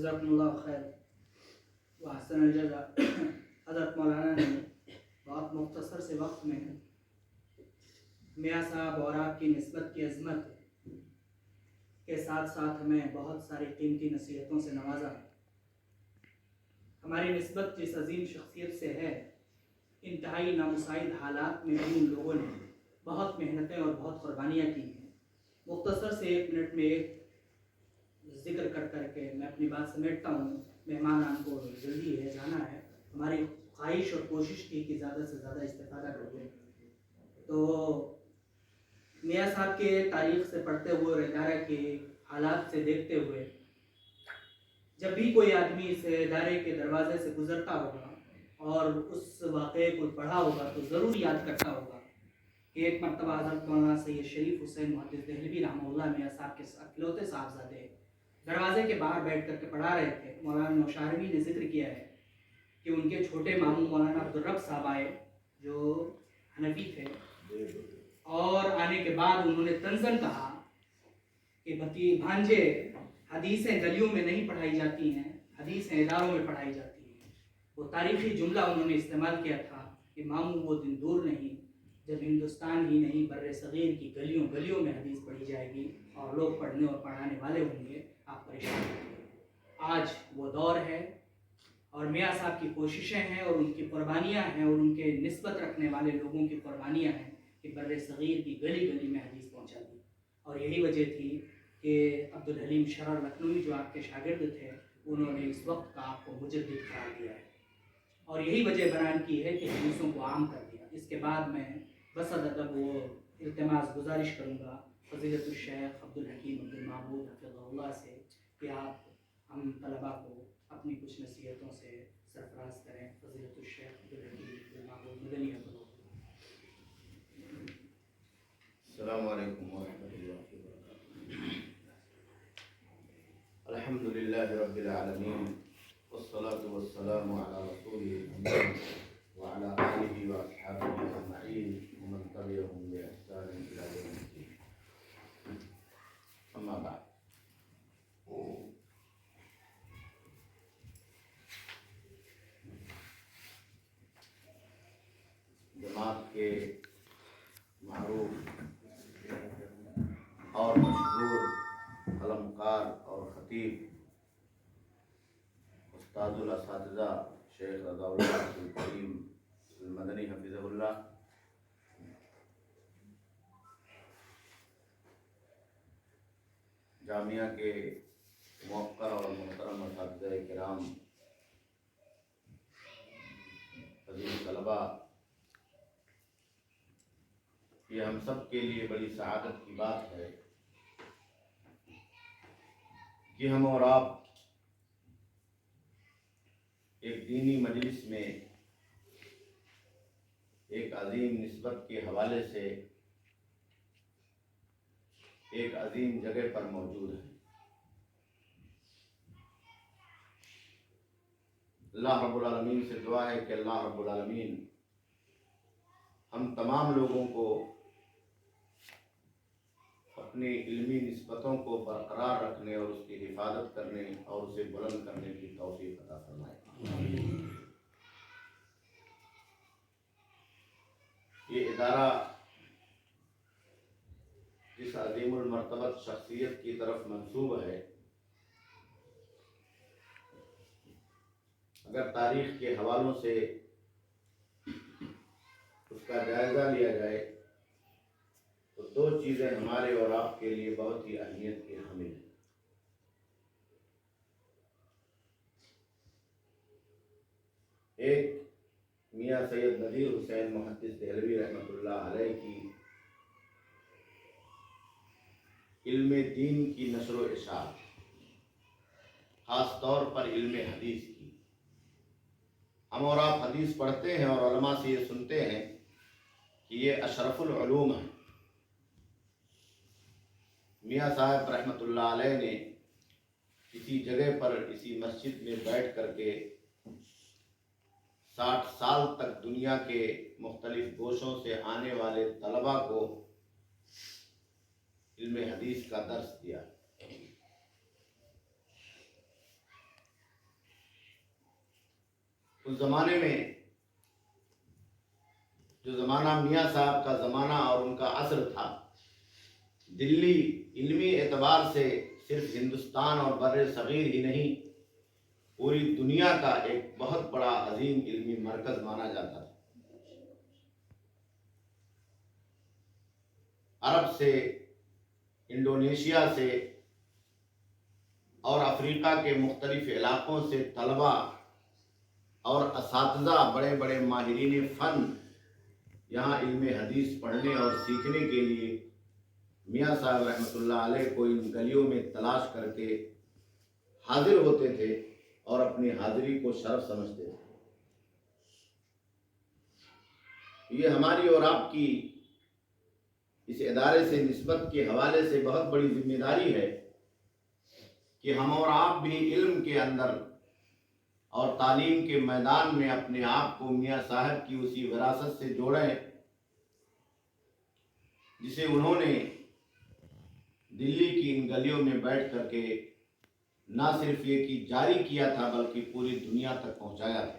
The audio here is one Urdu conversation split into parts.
جزاکم اللہ خیر و احسن الجزا۔ حضرت مولانا نے بہت مختصر سے وقت میں میاں صاحب اور آپ کی نسبت کی عظمت کے ساتھ ساتھ ہمیں بہت ساری قیمتی نصیحتوں سے نوازا۔ ہماری نسبت جس عظیم شخصیت سے ہے، انتہائی نامساعد حالات میں بھی ان لوگوں نے بہت محنتیں اور بہت قربانیاں کی ہیں۔ مختصر سے 1 منٹ میں ایک ذکر کر کے میں اپنی بات سمیٹتا ہوں۔ مہمان کو جلدی ہے، جانا ہے۔ ہماری خواہش اور کوشش تھی کہ زیادہ سے زیادہ استفادہ کریں۔ تو میاں صاحب کے تاریخ سے پڑھتے ہوئے اور ادارے کے حالات سے دیکھتے ہوئے، جب بھی کوئی آدمی اس ادارے کے دروازے سے گزرتا ہوگا اور اس واقعے کو پڑھا ہوگا تو ضرور یاد کرتا ہوگا کہ ایک مرتبہ حضرت مولانا سید شریف حسین محدث دہلوی رحمہ اللہ میاں صاحب کے اکلوتے صاحبزادے دروازے کے باہر بیٹھ کر کے پڑھا رہے تھے۔ مولانا نوشاروی نے ذکر کیا ہے کہ ان کے چھوٹے ماموں مولانا عبدالرب صاحب آئے جو حنفی تھے، اور آنے کے بعد انہوں نے طنزاً کہا کہ بھانجے، حدیثیں گلیوں میں نہیں پڑھائی جاتی ہیں، حدیثیں اداروں میں پڑھائی جاتی ہیں۔ وہ تاریخی جملہ انہوں نے استعمال کیا تھا کہ ماموں وہ دن دور نہیں جب ہندوستان ہی نہیں بر صغیر کی گلیوں میں حدیث پڑھی جائے گی اور لوگ پڑھنے اور پڑھانے والے ہوں گے، آپ پریشان ہوں گے۔ آج وہ دور ہے اور میاں صاحب کی کوششیں ہیں اور ان کی قربانیاں ہیں اور ان کے نسبت رکھنے والے لوگوں کی قربانیاں ہیں کہ بر صغیر کی گلی میں حدیث پہنچا دی۔ اور یہی وجہ تھی کہ عبدالحلیم شرر لکھنوی جو آپ کے شاگرد تھے، انہوں نے اس وقت کا آپ کو مجدد قرار دیا ہے اور یہی وجہ بیان کی ہے کہ حدیثوں کو عام کر دیا۔ اس کے بعد میں بصد ادب وہ التماس گزارش کروں گا فضیلت الشیخ عبدالحکیم عبدالمعبود حفظہ اللہ سے کہ آپ ہم طلباء کو اپنی کچھ نصیحتوں سے سرفراز کریں۔ فضیلت الشیخ عبدالحکیم عبدالمعبود مدنی حفظہ اللہ۔ السلام علیکم ورحمۃ اللہ وبرکاتہ۔ الحمد للہ رب العالمین والصلاة والسلام علی رسوله الامین وعلی آلہ واصحابہ اجمعین ومن تبعهم بإحسان الی یوم الدین، اما بعد۔ جماعت کے معروف اور مشہور قلمکار اور خطیب استاد الاساتذہ شیخ رضا اللہ عبدالکریم المدنی حفظہ اللہ، جامعہ کے موقر اور محترم اساتذہ کرام، عزیز طلباء، یہ ہم سب کے لیے بڑی سعادت کی بات ہے کہ ہم اور آپ ایک دینی مجلس میں ایک عظیم نسبت کے حوالے سے ایک عظیم جگہ پر موجود ہیں۔ اللہ رب العالمین سے دعا ہے کہ اللہ رب العالمین ہم تمام لوگوں کو اپنی علمی نسبتوں کو برقرار رکھنے اور اس کی حفاظت کرنے اور اسے بلند کرنے کی توفیق عطا فرمائے۔ یہ ادارہ جس عظیم المرتبت شخصیت کی طرف منسوب ہے، اگر تاریخ کے حوالوں سے اس کا جائزہ لیا جائے تو 2 چیزیں ہمارے اور آپ کے لیے بہت ہی اہمیت کی حامل ہیں۔ ایک میاں سید نذیر حسین محدث دہلوی رحمۃ اللہ علیہ کی علم دین کی نشر و اشاعت، خاص طور پر علم حدیث کی۔ ہم اور آپ حدیث پڑھتے ہیں اور علماء سے یہ سنتے ہیں کہ یہ اشرف العلوم ہے۔ میاں صاحب رحمۃ اللہ علیہ نے کسی جگہ پر اسی مسجد میں بیٹھ کر کے 60 سال تک دنیا کے مختلف گوشوں سے آنے والے طلباء کو علم حدیث کا درس دیا۔ اس زمانے میں جو زمانہ میاں صاحب کا زمانہ اور ان کا عصر تھا، دلی علمی اعتبار سے صرف ہندوستان اور بر صغیر ہی نہیں، پوری دنیا کا ایک بہت بڑا عظیم علمی مرکز مانا جاتا تھا۔ عرب سے، انڈونیشیا سے اور افریقہ کے مختلف علاقوں سے طلباء اور اساتذہ، بڑے بڑے ماہرین فن یہاں علم حدیث پڑھنے اور سیکھنے کے لیے میاں صاحب رحمۃ اللہ علیہ کو ان گلیوں میں تلاش کر کے حاضر ہوتے تھے اور اپنی حاضری کو شرف سمجھتے تھے۔ یہ ہماری اور آپ کی اس ادارے سے نسبت کے حوالے سے بہت بڑی ذمہ داری ہے کہ ہم اور آپ بھی علم کے اندر اور تعلیم کے میدان میں اپنے آپ کو میاں صاحب کی اسی وراثت سے جوڑیں جسے انہوں نے دلی کی ان گلیوں میں بیٹھ کر کے نہ صرف یہ کہ جاری کیا تھا بلکہ پوری دنیا تک پہنچایا تھا،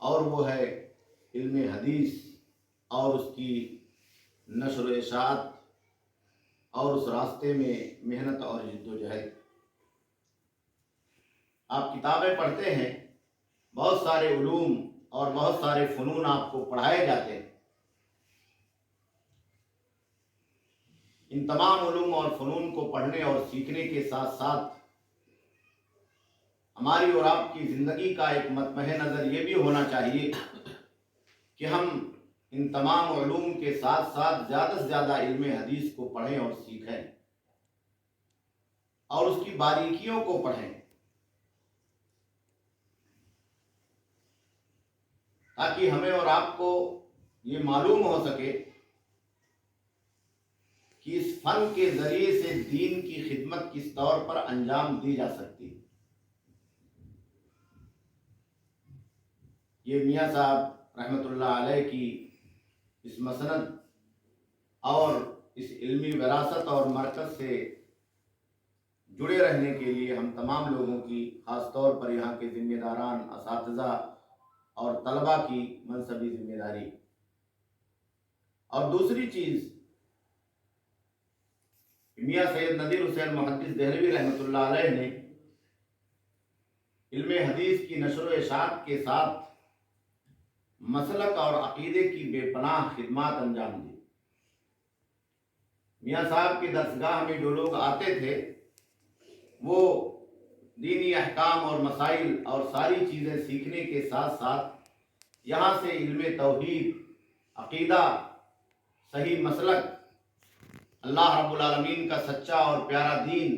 اور وہ ہے علم حدیث اور اس کی نشر و اشاعت اور اس راستے میں محنت اور جد و جہد۔ آپ کتابیں پڑھتے ہیں، بہت سارے علوم اور بہت سارے فنون آپ کو پڑھائے جاتے ہیں۔ ان تمام علوم اور فنون کو پڑھنے اور سیکھنے کے ساتھ ساتھ ہماری اور آپ کی زندگی کا ایک مطمع نظر یہ بھی ہونا چاہیے کہ ہم ان تمام علوم کے ساتھ ساتھ زیادہ سے زیادہ علم حدیث کو پڑھیں اور سیکھیں اور اس کی باریکیوں کو پڑھیں، تاکہ ہمیں اور آپ کو یہ معلوم ہو سکے کہ اس فن کے ذریعے سے دین کی خدمت کس طور پر انجام دی جا سکتی ہے۔ یہ میاں صاحب رحمۃ اللہ علیہ کی اس مسند اور اس علمی وراثت اور مرکز سے جڑے رہنے کے لیے ہم تمام لوگوں کی، خاص طور پر یہاں کے ذمہ داران، اساتذہ اور طلباء کی منصبی ذمہ داری۔ اور دوسری چیز، میاں سید نذیر حسین محدث دہلوی رحمۃ اللہ علیہ نے علم حدیث کی نشر و اشاعت کے ساتھ مسلک اور عقیدے کی بے پناہ خدمات انجام دی۔ میاں صاحب کی درسگاہ میں جو لوگ آتے تھے وہ دینی احکام اور مسائل اور ساری چیزیں سیکھنے کے ساتھ ساتھ یہاں سے علم توحید، عقیدہ، صحیح مسلک، اللہ رب العالمین کا سچا اور پیارا دین،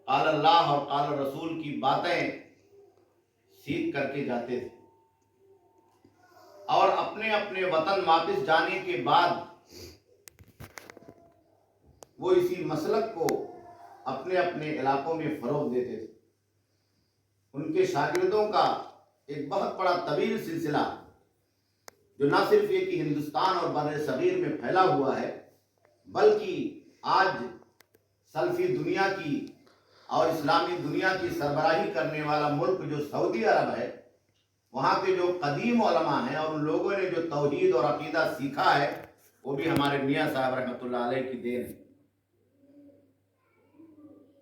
قال اللہ اور قال رسول کی باتیں سیکھ کر کے جاتے تھے، اور اپنے اپنے وطن واپس جانے کے بعد وہ اسی مسلک کو اپنے اپنے علاقوں میں فروغ دیتے تھے۔ ان کے شاگردوں کا ایک بہت بڑا طویل سلسلہ جو نہ صرف یہ کہ ہندوستان اور بر صغیر میں پھیلا ہوا ہے، بلکہ آج سلفی دنیا کی اور اسلامی دنیا کی سربراہی کرنے والا ملک جو سعودی عرب ہے، وہاں کے جو قدیم علماء ہیں اور ان لوگوں نے جو توحید اور عقیدہ سیکھا ہے، وہ بھی ہمارے میاں صاحب رحمۃ اللہ علیہ کی دین ہے۔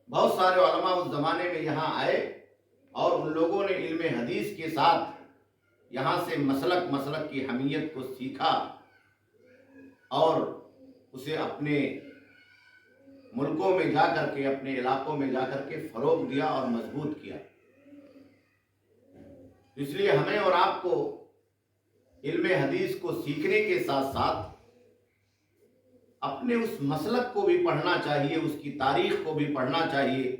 بہت سارے علماء اس زمانے میں یہاں آئے اور ان لوگوں نے علم حدیث کے ساتھ یہاں سے مسلک کی حمیت کو سیکھا اور اسے اپنے ملکوں میں جا کر کے، اپنے علاقوں میں جا کر کے فروغ دیا اور مضبوط کیا۔ اس لیے ہمیں اور آپ کو علم حدیث کو سیکھنے کے ساتھ ساتھ اپنے اس مسلک کو بھی پڑھنا چاہیے، اس کی تاریخ کو بھی پڑھنا چاہیے،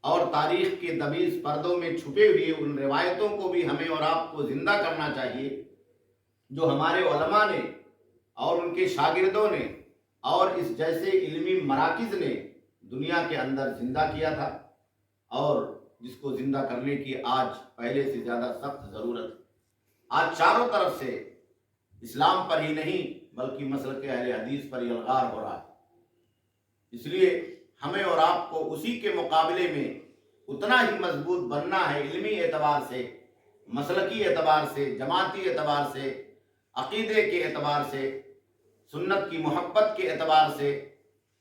اور تاریخ کے دبیز پردوں میں چھپے ہوئے ان روایتوں کو بھی ہمیں اور آپ کو زندہ کرنا چاہیے جو ہمارے علماء نے اور ان کے شاگردوں نے اور اس جیسے علمی مراکز نے دنیا کے اندر زندہ کیا تھا، اور جس کو زندہ کرنے کی آج پہلے سے زیادہ سخت ضرورت ہے۔ آج چاروں طرف سے اسلام پر ہی نہیں بلکہ مسلک اہل حدیث پر الغار ہو رہا ہے۔ اس لیے ہمیں اور آپ کو اسی کے مقابلے میں اتنا ہی مضبوط بننا ہے علمی اعتبار سے، مسلکی اعتبار سے، جماعتی اعتبار سے، عقیدے کے اعتبار سے، سنت کی محبت کے اعتبار سے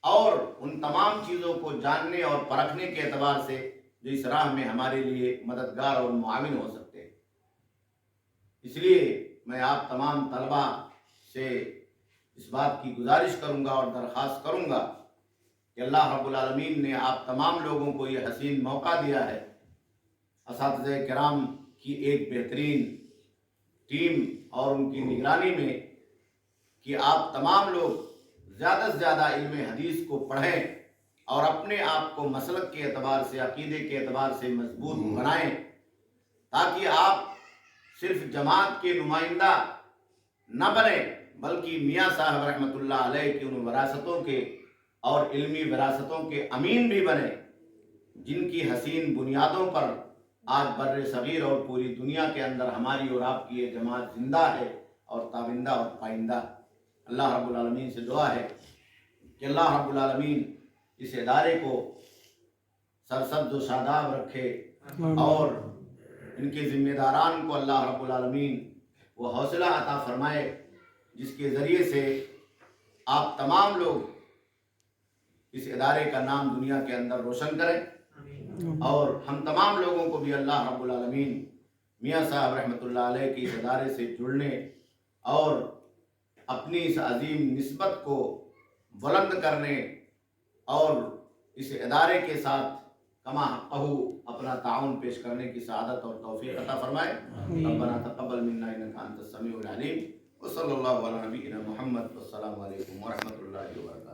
اور ان تمام چیزوں کو جاننے اور پرکھنے کے اعتبار سے جو اس راہ میں ہمارے لیے مددگار اور معاون ہو سکتے ہیں۔ اس لیے میں آپ تمام طلباء سے اس بات کی گزارش کروں گا اور درخواست کروں گا کہ اللہ رب العالمین نے آپ تمام لوگوں کو یہ حسین موقع دیا ہے، اساتذہ کرام کی ایک بہترین ٹیم اور ان کی نگرانی میں، کہ آپ تمام لوگ زیادہ سے زیادہ علم حدیث کو پڑھیں اور اپنے آپ کو مسلک کے اعتبار سے، عقیدے کے اعتبار سے مضبوط بنائیں، تاکہ آپ صرف جماعت کے نمائندہ نہ بنیں بلکہ میاں صاحب رحمۃ اللہ علیہ کی ان وراثتوں کے اور علمی وراثتوں کے امین بھی بنیں، جن کی حسین بنیادوں پر آج بر صغیر اور پوری دنیا کے اندر ہماری اور آپ کی یہ جماعت زندہ ہے اور تابندہ اور پائندہ۔ اللہ رب العالمین سے دعا ہے کہ اللہ رب العالمین اس ادارے کو سرسبز و شاداب رکھے اور ان کے ذمہ داران کو اللہ رب العالمین وہ حوصلہ عطا فرمائے جس کے ذریعے سے آپ تمام لوگ اس ادارے کا نام دنیا کے اندر روشن کریں، اور ہم تمام لوگوں کو بھی اللہ رب العالمین میاں صاحب رحمۃ اللہ علیہ کے اس ادارے سے جڑنے اور اپنی اس عظیم نسبت کو بلند کرنے اور اس ادارے کے ساتھ کما حقہ اپنا تعاون پیش کرنے کی سعادت اور توفیق عطا فرمائے۔ ربنا تقبل منا انک انت السمیع العلیم، وصلی اللہ علی نبینا محمد، والسلام علیکم ورحمۃ اللہ وبرکاتہ۔